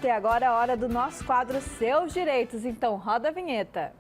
e agora é a hora do nosso quadro Seus Direitos. Então, roda a vinheta.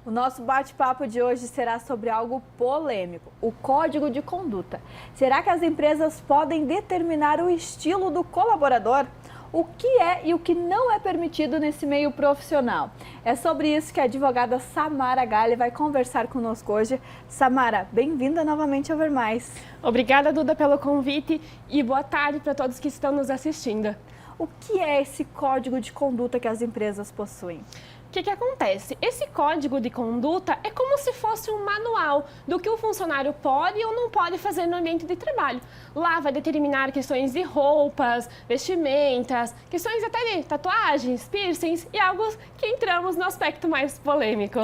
O nosso bate-papo de hoje será sobre algo polêmico, o Código de Conduta. Será que as empresas podem determinar o estilo do colaborador? O que é e o que não é permitido nesse meio profissional? É sobre isso que a advogada Samara Galli vai conversar conosco hoje. Samara, bem-vinda novamente ao Ver Mais. Obrigada, Duda, pelo convite e boa tarde para todos que estão nos assistindo. O que é esse Código de Conduta que as empresas possuem? O que acontece? Esse código de conduta é como se fosse um manual do que o funcionário pode ou não pode fazer no ambiente de trabalho. Lá vai determinar questões de roupas, vestimentas, questões até de tatuagens, piercings e algo que entramos no aspecto mais polêmico.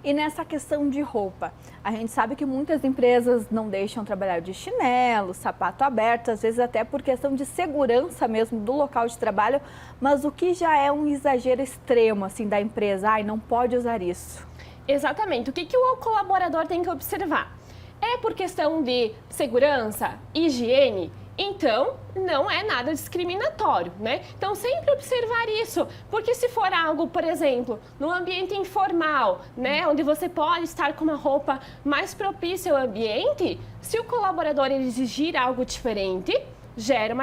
E nessa questão de roupa, a gente sabe que muitas empresas não deixam trabalhar de chinelo, sapato aberto, às vezes até por questão de segurança mesmo do local de trabalho, mas o que já é um exagero extremo assim da empresa, não pode usar isso. Exatamente, o que o colaborador tem que observar? É por questão de segurança, higiene? Então, não é nada discriminatório, né? Então, sempre observar isso, porque se for algo, por exemplo, no ambiente informal, né, onde você pode estar com uma roupa mais propícia ao ambiente, se o colaborador exigir algo diferente, gera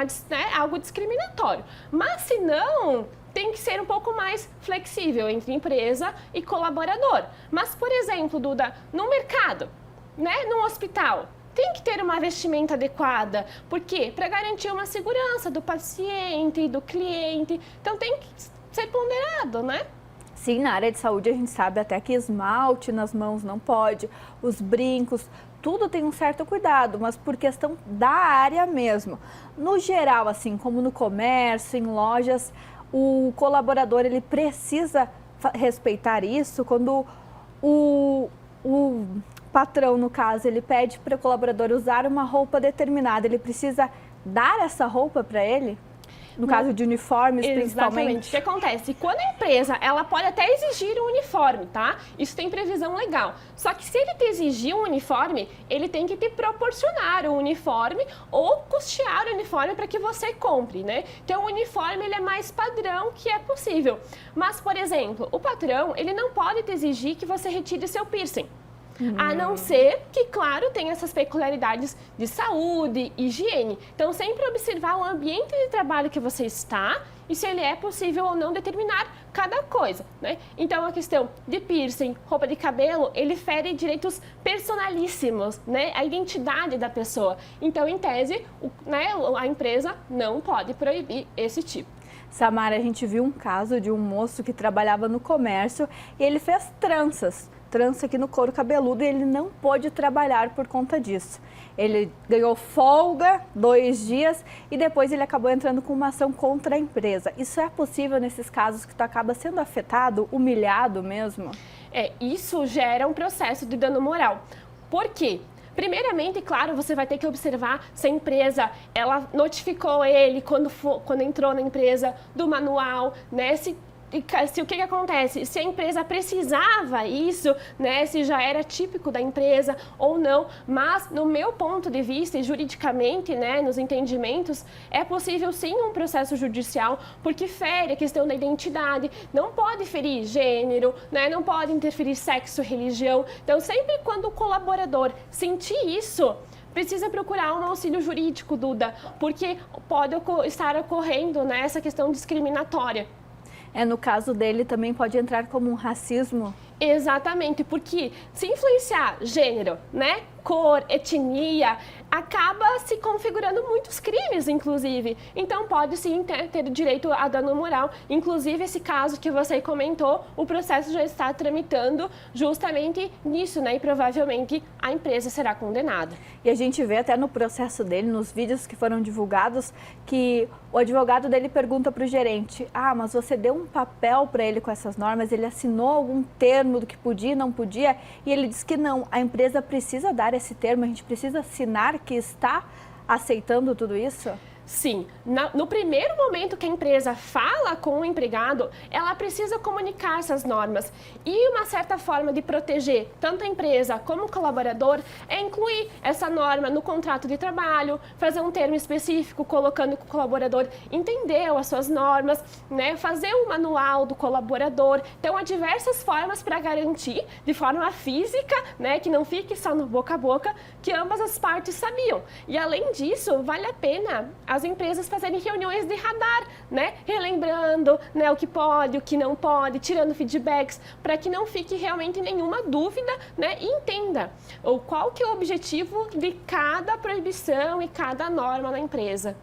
algo discriminatório. Mas, se não, tem que ser um pouco mais flexível entre empresa e colaborador. Mas, por exemplo, Duda, no mercado, né, no hospital, tem que ter uma vestimenta adequada. Por quê? Para garantir uma segurança do paciente e do cliente. Então, tem que ser ponderado, né? Sim, na área de saúde a gente sabe até que esmalte nas mãos não pode, os brincos, tudo tem um certo cuidado, mas por questão da área mesmo. No geral, assim, como no comércio, em lojas, o colaborador ele precisa respeitar isso quando o patrão, no caso, ele pede para o colaborador usar uma roupa determinada, ele precisa dar essa roupa para ele? No caso de uniformes, principalmente. Exatamente. O que acontece? Quando a empresa, ela pode até exigir um uniforme, tá? Isso tem previsão legal. Só que se ele te exigir um uniforme, ele tem que te proporcionar o uniforme ou custear o uniforme para que você compre, né? Então, o uniforme, ele é mais padrão que é possível. Mas, por exemplo, o patrão, ele não pode te exigir que você retire seu piercing. A não ser que, claro, tem essas peculiaridades de saúde, higiene. Então, sempre observar o ambiente de trabalho que você está e se ele é possível ou não determinar cada coisa, né? Então, a questão de piercing, roupa de cabelo, ele fere direitos personalíssimos, né? A identidade da pessoa. Então, em tese, a empresa não pode proibir esse tipo. Samara, a gente viu um caso de um moço que trabalhava no comércio e ele fez trança aqui no couro cabeludo e ele não pôde trabalhar por conta disso. Ele ganhou folga 2 dias e depois ele acabou entrando com uma ação contra a empresa. Isso é possível nesses casos que tu acaba sendo afetado, humilhado mesmo? Isso gera um processo de dano moral. Por quê? Primeiramente, claro, você vai ter que observar se a empresa, ela notificou ele quando entrou na empresa do manual, né? Se o que acontece? Se a empresa precisava isso, né? Se já era típico da empresa ou não. Mas, no meu ponto de vista, e juridicamente, né, nos entendimentos, é possível sim um processo judicial, porque fere a questão da identidade, não pode ferir gênero, né? Não pode interferir sexo, religião. Então, sempre quando o colaborador sentir isso, precisa procurar um auxílio jurídico, Duda, porque pode estar ocorrendo, né, essa questão discriminatória. No caso dele também pode entrar como um racismo? Exatamente, porque se influenciar gênero, né, cor, etnia, acaba se configurando muitos crimes, inclusive. Então, pode sim ter direito a dano moral. Inclusive, esse caso que você comentou, o processo já está tramitando justamente nisso, né? E provavelmente a empresa será condenada. E a gente vê até no processo dele, nos vídeos que foram divulgados, que o advogado dele pergunta para o gerente: mas você deu um papel para ele com essas normas, ele assinou algum termo do que podia e não podia? E ele diz que não, a empresa precisa dar esse termo, a gente precisa assinar que está aceitando tudo isso? Sim, no primeiro momento que a empresa fala com o empregado, ela precisa comunicar essas normas. E uma certa forma de proteger tanto a empresa como o colaborador é incluir essa norma no contrato de trabalho, fazer um termo específico colocando que o colaborador entendeu as suas normas, né? Fazer um manual do colaborador. Então, há diversas formas para garantir, de forma física, né, que não fique só no boca a boca, que ambas as partes sabiam. E além disso, vale a pena as empresas fazerem reuniões de radar, né? Relembrando, né, o que pode, o que não pode, tirando feedbacks, para que não fique realmente nenhuma dúvida, né? E entenda qual que é o objetivo de cada proibição e cada norma na empresa.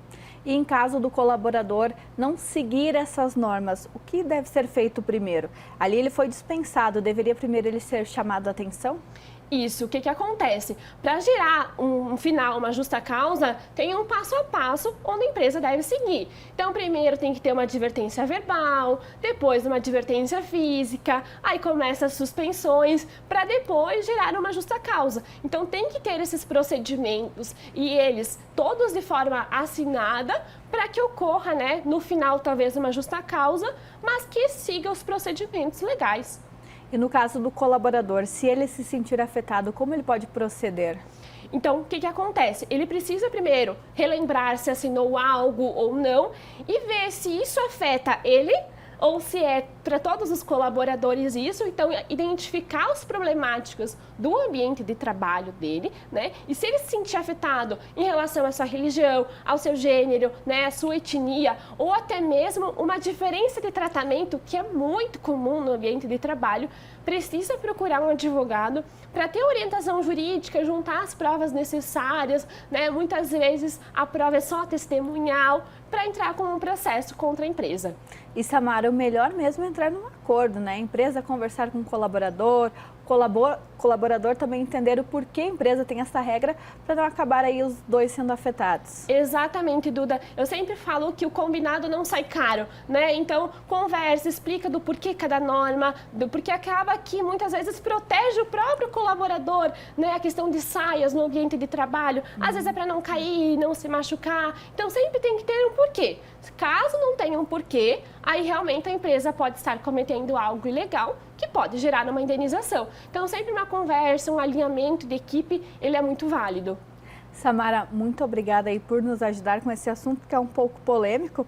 E em caso do colaborador não seguir essas normas, o que deve ser feito primeiro? Ali ele foi dispensado, deveria primeiro ele ser chamado a atenção? Isso, o que acontece? Para gerar um final, uma justa causa, tem um passo a passo onde a empresa deve seguir. Então, primeiro tem que ter uma advertência verbal, depois uma advertência física, aí começa as suspensões, para depois gerar uma justa causa. Então, tem que ter esses procedimentos e eles todos de forma assinada para que ocorra, né, no final, talvez uma justa causa, mas que siga os procedimentos legais. E no caso do colaborador, se ele se sentir afetado, como ele pode proceder? Então, o que acontece? Ele precisa primeiro relembrar se assinou algo ou não e ver se isso afeta ele ou se é para todos os colaboradores isso. Então, identificar os problemáticos do ambiente de trabalho dele, né? E se ele se sentir afetado em relação à sua religião, ao seu gênero, né, à sua etnia, ou até mesmo uma diferença de tratamento que é muito comum no ambiente de trabalho, precisa procurar um advogado para ter orientação jurídica, juntar as provas necessárias, né? Muitas vezes a prova é só testemunhal para entrar com um processo contra a empresa. E Samara, o melhor mesmo é entrar num acordo, né? A empresa conversar com o colaborador também entender o porquê a empresa tem essa regra para não acabar aí os dois sendo afetados. Exatamente, Duda. Eu sempre falo que o combinado não sai caro, né? Então, conversa, explica do porquê cada norma, do porquê acaba que muitas vezes protege o próprio colaborador, né? A questão de saias no ambiente de trabalho, às vezes é para não cair, não se machucar. Então, sempre tem que ter um porquê. Caso não tenha um porquê, aí realmente a empresa pode estar cometendo algo ilegal que pode gerar uma indenização. Então, sempre uma conversa, um alinhamento de equipe, ele é muito válido. Samara, muito obrigada aí por nos ajudar com esse assunto que é um pouco polêmico